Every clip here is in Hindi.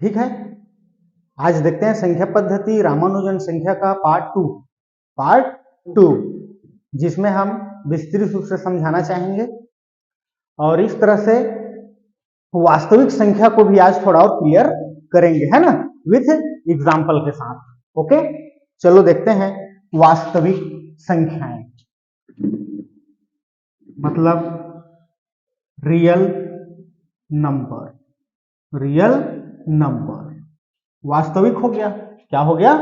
ठीक है, आज देखते हैं संख्या पद्धति रामानुजन संख्या का पार्ट टू, जिसमें हम विस्तृत रूप से समझाना चाहेंगे और इस तरह से वास्तविक संख्या को भी आज थोड़ा और क्लियर करेंगे, है ना, विथ एग्जाम्पल के साथ। ओके, चलो देखते हैं वास्तविक संख्याएं, मतलब रियल नंबर वास्तविक हो गया। क्या हो गया?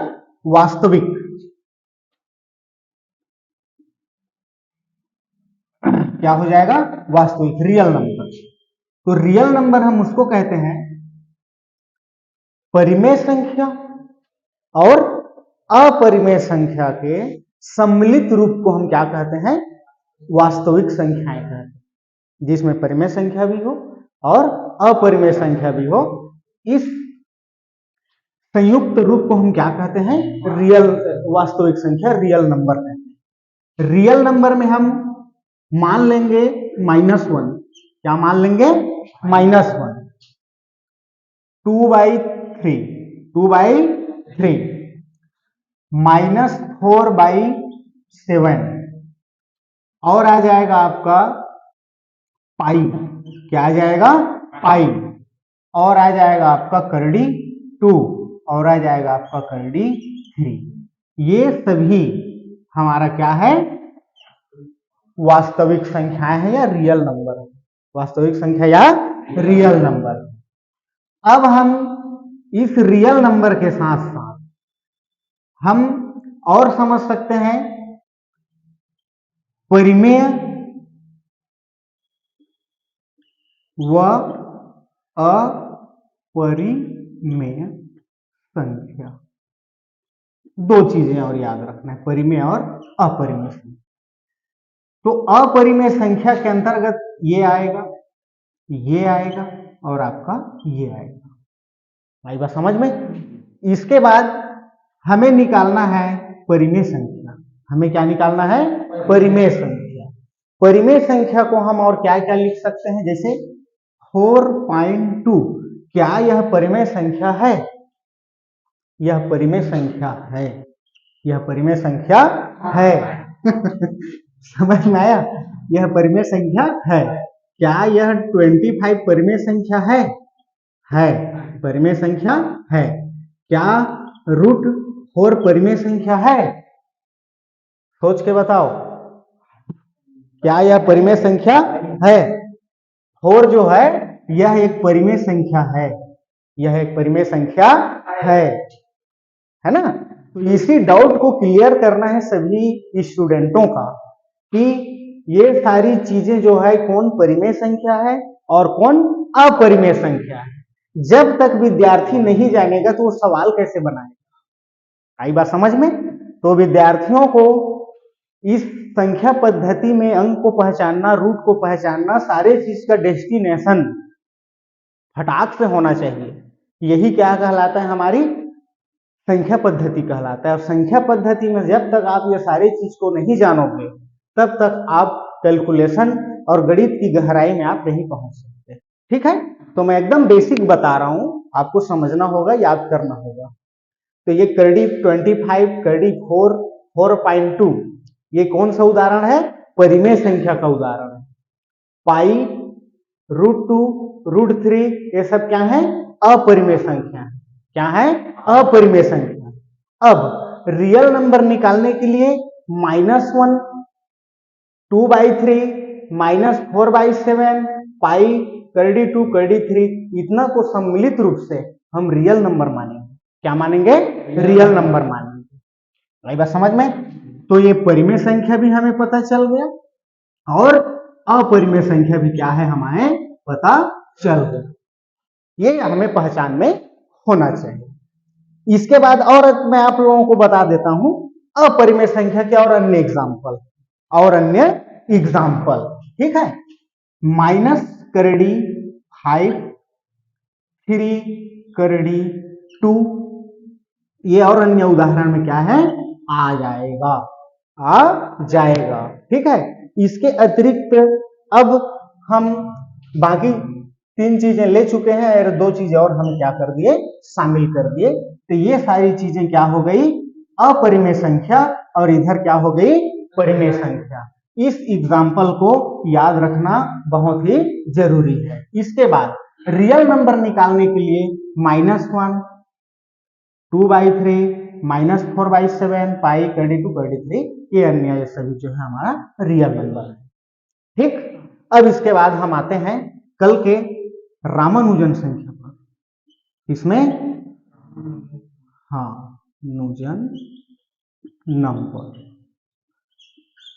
वास्तविक। क्या हो जाएगा? वास्तविक, रियल नंबर। तो रियल नंबर हम उसको कहते हैं परिमेय संख्या और अपरिमेय संख्या के सम्मिलित रूप को हम क्या कहते हैं? वास्तविक संख्याएं कहते हैं, जिसमें परिमेय संख्या भी हो और अपरिमेय संख्या भी हो। इस संयुक्त रूप को हम क्या कहते हैं? रियल, वास्तविक संख्या, रियल नंबर कहते हैं। रियल नंबर में हम मान लेंगे -1। क्या मान लेंगे? -1। 2/3, -4/7 और आ जाएगा आपका पाई। क्या आ जाएगा? पाई। और आ जाएगा आपका करड़ी 2 और आ जाएगा आपका करड़ी 3। ये सभी हमारा क्या है? वास्तविक संख्याएं हैं या रियल नंबर। वास्तविक संख्या या रियल नंबर। अब हम इस रियल नंबर के साथ साथ हम और समझ सकते हैं परिमेय व अपरिमेय संख्या। दो चीजें और याद रखना है, परिमेय और अपरिमेय संख्या। तो अपरिमेय संख्या के अंतर्गत ये आएगा और आपका ये आएगा। आई बात समझ में? इसके बाद हमें निकालना है परिमेय संख्या। हमें क्या निकालना है? परिमेय संख्या। परिमेय संख्या को हम और क्या क्या लिख सकते हैं? जैसे 4.2, क्या यह परिमेय संख्या है? यह परिमेय संख्या है। यह परिमेय संख्या है। समझ में आया? यह परिमेय संख्या है। क्या यह 25 परिमेय संख्या है? है, परिमेय संख्या है। क्या √4 परिमेय संख्या है? सोच के बताओ, क्या यह परिमेय संख्या है? 4 जो है यह एक परिमेय संख्या है। यह एक परिमेय संख्या है ना? तो इसी डाउट को क्लियर करना है सभी स्टूडेंटों का कि ये सारी चीजें जो है कौन परिमेय संख्या है और कौन अपरिमेय संख्या है। जब तक विद्यार्थी नहीं जानेगा तो वो सवाल कैसे बनाएगा? आई बात समझ में? तो विद्यार्थियों को इस संख्या पद्धति में अंक को पहचानना, रूट को पहचानना, सारे चीज का डेस्टिनेशन फटाक से होना चाहिए। यही क्या कहलाता है? हमारी संख्या पद्धति कहलाता है। और संख्या पद्धति में जब तक आप ये सारी चीज को नहीं जानोगे तब तक आप कैलकुलेशन और गणित की गहराई में आप नहीं पहुंच सकते। ठीक है, तो मैं एकदम बेसिक बता रहा हूं, आपको समझना होगा, याद करना होगा। तो ये करड़ी 25, करड़ी 4, 4.2 ये कौन सा उदाहरण है? परिमेय संख्या का उदाहरण है। पाई, √2, √3 ये सब क्या है? अपरिमेय संख्या है। क्या है? अपरिमेय संख्या। अब रियल नंबर निकालने के लिए -1, 2/3, -4/7, पाई, करड़ी 2, करड़ी 3 इतना को सम्मिलित रूप से हम रियल नंबर मानेंगे। क्या मानेंगे? रियल नंबर मानेंगे। आई बात समझ में? तो ये परिमेय संख्या भी हमें पता चल गया और अपरिमेय संख्या भी क्या है हमें पता चल गया। ये हमें पहचान में होना चाहिए। इसके बाद और मैं आप लोगों को बता देता हूं अपरिमेय संख्या के और अन्य एग्जाम्पल। ठीक है, -करड़ी 5, 3 करड़ी 2 ये और अन्य उदाहरण में क्या है? आ जाएगा। ठीक है, इसके अतिरिक्त अब हम बाकी 3 चीजें ले चुके हैं और 2 चीजें और हम क्या कर दिए, शामिल कर दिए। तो ये सारी चीजें क्या हो गई, अपरिमेय संख्या, और इधर क्या हो गई, परिमेय संख्या। इस एग्जाम्पल को याद रखना बहुत ही जरूरी है। इसके बाद रियल नंबर निकालने के लिए -1, 2/3, -4/7, पाई, √2, √3, ये अन्य सभी जो है हमारा रियल नंबर है। ठीक, अब इसके बाद हम आते हैं कल के रामानुजन संख्या पर। इसमें हाँ, नुजन नंबर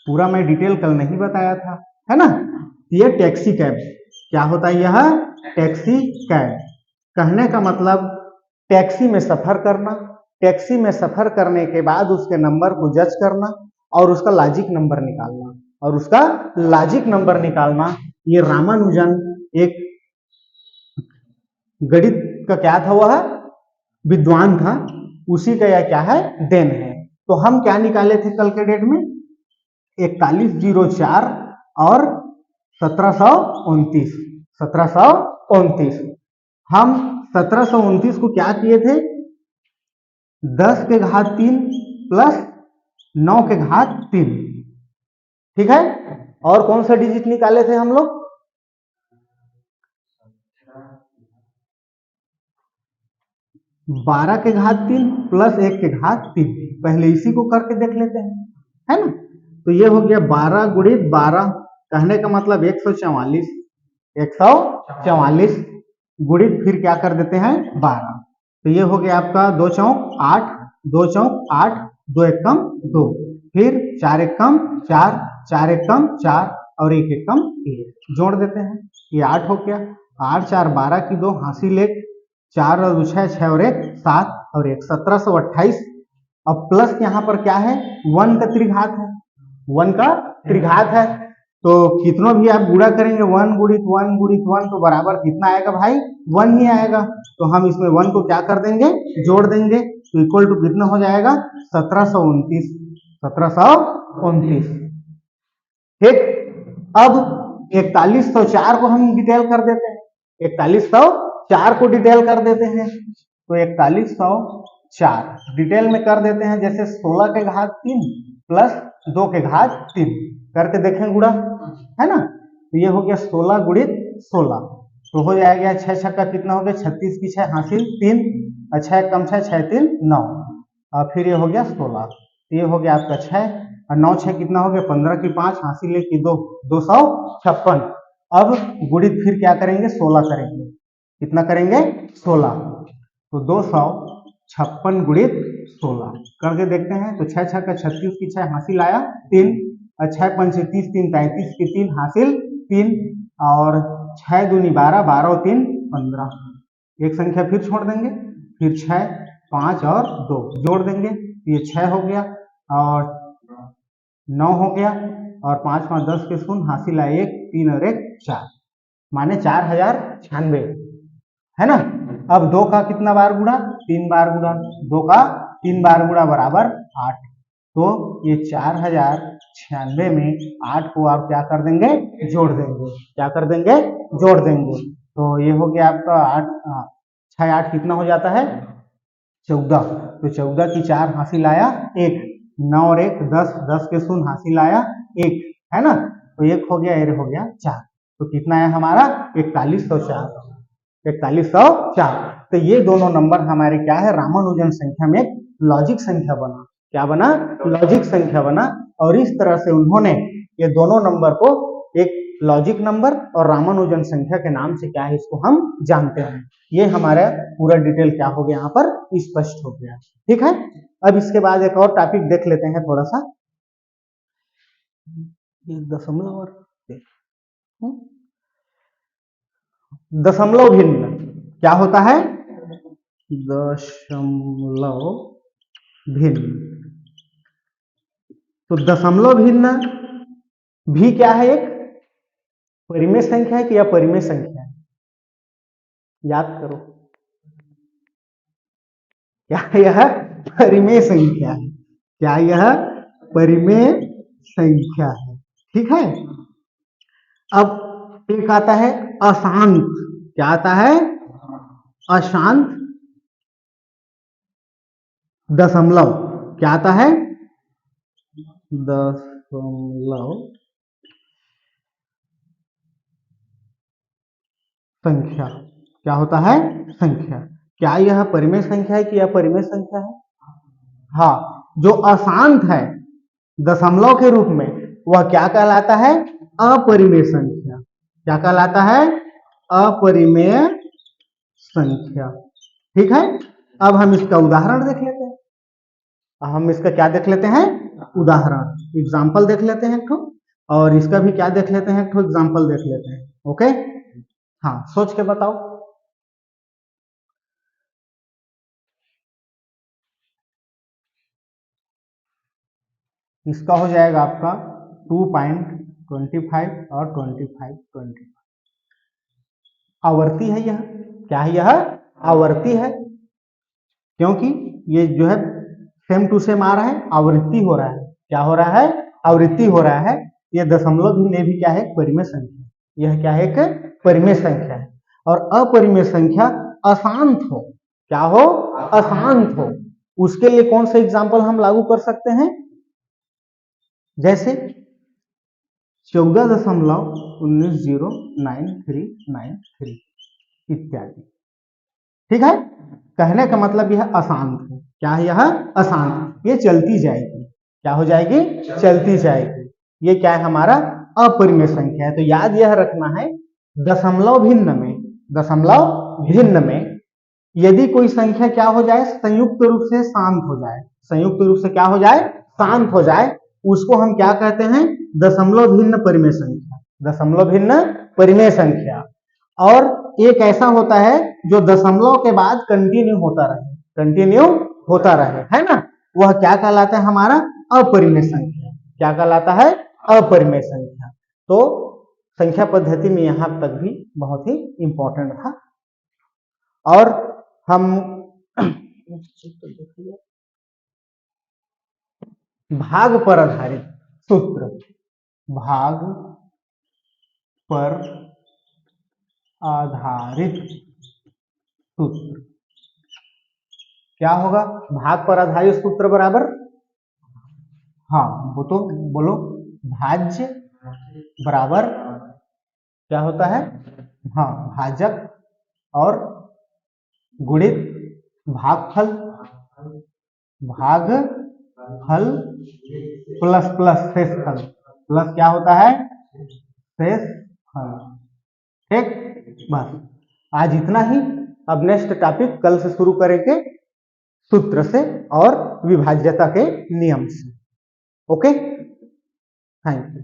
पूरा मैं डिटेल कल नहीं बताया था, है ना। ये टैक्सी कैब, क्या होता है यह, टैक्सी कैब। कहने का मतलब टैक्सी में सफर करना, टैक्सी में सफर करने के बाद उसके नंबर को जज करना और उसका लॉजिक नंबर निकालना, और उसका लॉजिक नंबर निकालना, ये रामानुजन एक गणित का क्या था, वह विद्वान था, उसी का यह क्या है, देन है। तो हम क्या निकाले थे कल के डेट में, 4104 और 1729। 1729 हम 1729 को क्या किए थे, 10 के घात 3 प्लस 9 के घात 3, ठीक है। और कौन सा डिजिट निकाले थे हम लोग, 12 के घात 3 प्लस 1 के घात 3। पहले इसी को करके देख लेते हैं, है ना। तो ये हो गया 12 गुणित 12, कहने का मतलब 144, 144 गुणित फिर क्या कर देते हैं 12। तो ये हो गया आपका 2 चौक 8, 2 चौक 8, 2 एकम 2, फिर 4 एकम 4, 4 एकम 4 और 1 एकम 1, जोड़ देते हैं, ये 8 हो गया। 8 4 12 की 2 हासिल 1, 4 और 2 6, 6 और 1 7 और 1 1728। अब प्लस यहाँ पर क्या है, 1 का त्रिघात है, 1 का त्रिघात है, तो कितनों भी आप गुणा करेंगे 1 गुणित 1 गुणित 1 तो बराबर कितना आएगा भाई, 1 ही आएगा। तो हम इसमें 1 को क्या कर देंगे, जोड़ देंगे, तो इक्वल टू कितना हो जाएगा 1729, 1729। ठीक, अब 4104 को हम डिटेल कर देते हैं, 4104 को डिटेल कर देते हैं। तो 4104 डिटेल में कर देते हैं, जैसे 16 के घात 3 प्लस 2 के घात 3 करके देखें गुणा, है ना। तो ये हो गया 16 गुणित 16, तो हो जाएगा 6 छक्का कितना हो गया 36 की 6 हासिल 3, 6 कम 6, 6 3 9, और फिर ये हो गया 16, ये हो गया आपका 6 और 9 6 कितना हो गया 15 की 5 हासिल 1 की 2, 256। अब गुणित फिर क्या करेंगे 16 करेंगे, कितना करेंगे 16, तो 256 गुणित 16 करके देखते हैं। तो 6 6 का 36 की 6 हासिल आया 3, 6 5 30 3 33 की 3 हासिल 3, और 6 दूनी 12, 12 और 3 15, एक संख्या फिर छोड़ देंगे, फिर 6 5 और 2 जोड़ देंगे, ये 6 हो गया और 9 हो गया, और 5 5 10 के शून्य हासिल आया 1 3 और 1 4, माने 4096, है ना। अब 2 का कितना बार गुणा, 3 बार गुणा, 2 का 3 बार गुणा बराबर 8, तो ये 4096 में 8 को आप क्या कर देंगे, जोड़ देंगे, क्या कर देंगे, जोड़ देंगे। तो ये हो गया आपका 8 6 8 कितना हो जाता है 14, तो 14 की 4 हासिल आया 1, 9 और 1 10, 10 के शून्य हासिल आया 1, है ना। तो 1 हो गया, ये हो गया 4, तो कितना है हमारा 4104, 4104। तो ये दोनों नंबर हमारे क्या है, रामानुजन संख्या में एक लॉजिक संख्या बना, क्या बना, लॉजिक संख्या बना। और इस तरह से उन्होंने ये दोनों नंबर को एक लॉजिक नंबर और रामानुजन संख्या के नाम से क्या है इसको हम जानते हैं। ये हमारा पूरा डिटेल क्या हो गया यहाँ पर स्पष्ट हो गया, ठीक है। अब इसके बाद एक और टॉपिक देख लेते हैं थोड़ा सा, दशमलव और दशमलव भिन्न क्या होता है, दशमलव भिन्न। तो दशमलव भिन्न भी क्या है, एक परिमेय संख्या है कि अपरिमेय संख्या है, याद करो, क्या यह परिमेय संख्या है, क्या यह परिमेय संख्या है, ठीक है। अब एक आता है अशांत, क्या आता है? अशांत दशमलव। क्या आता है? दशमलव संख्या। क्या होता है? संख्या। क्या यह परिमेय संख्या है कि यह परिमेय संख्या है? हाँ, जो अशांत है दशमलव के रूप में वह क्या कहलाता है? अपरिमेय संख्या। क्या कहलाता है? अपरिमेय संख्या। ठीक है, अब हम इसका उदाहरण देख लेते हैं। हम इसका क्या देख लेते हैं? उदाहरण, एग्जाम्पल देख लेते हैं एक ठो, और इसका भी क्या देख लेते हैं? एक ठो एग्जाम्पल देख लेते हैं। ओके, हाँ, सोच के बताओ। इसका हो जाएगा आपका 2.25 और 25 आवर्ती है यह। क्या है? यह आवर्ती है, क्योंकि ये जो है सेम टू सेम आ रहा है, आवृत्ति हो रहा है। क्या हो रहा है? आवृत्ति हो रहा है। यह दशमलव में भी क्या है? परिमेय संख्या। यह क्या है? एक परिमेय संख्या है। और अपरिमेय संख्या अशांत हो। क्या हो? अशांत हो। उसके लिए कौन सा एग्जाम्पल हम लागू कर सकते हैं? जैसे 14.190993 इत्यादि। ठीक है, कहने का मतलब यह अशांत है। क्या है? यह अशांत, ये चलती जाएगी। क्या हो जाएगी? चलती जाएगी। ये क्या है? हमारा अपरिमेय संख्या है। तो याद यह रखना है, दशमलव भिन्न में, दशमलव भिन्न में यदि कोई संख्या क्या हो जाए? संयुक्त रूप से शांत हो जाए। संयुक्त रूप से क्या हो जाए? शांत हो जाए, उसको हम क्या कहते हैं? दशमलव भिन्न परिमेय संख्या। दशमलव भिन्न परिमेय संख्या। और एक ऐसा होता है जो दशमलव के बाद कंटिन्यू होता रहे, कंटिन्यू होता रहे, है ना, वह क्या कहलाता है? हमारा अपरिमेय संख्या। क्या कहलाता है? अपरिमेय संख्या। तो संख्या पद्धति में यहां तक भी बहुत ही इंपॉर्टेंट था। और हम भाग पर आधारित सूत्र, भाग पर आधारित सूत्र क्या होगा? भाग पर आधारित सूत्र बराबर, हाँ वो तो बोलो, भाज्य बराबर क्या होता है? हाँ, भाजक और गुणित भागफल। भागफल प्लस प्लस शेषफल, प्लस क्या होता है? शेषफल। ठीक, बस आज इतना ही। अब नेक्स्ट टॉपिक कल से शुरू करेंगे, सूत्र से और विभाज्यता के नियम से। Okay, thank you.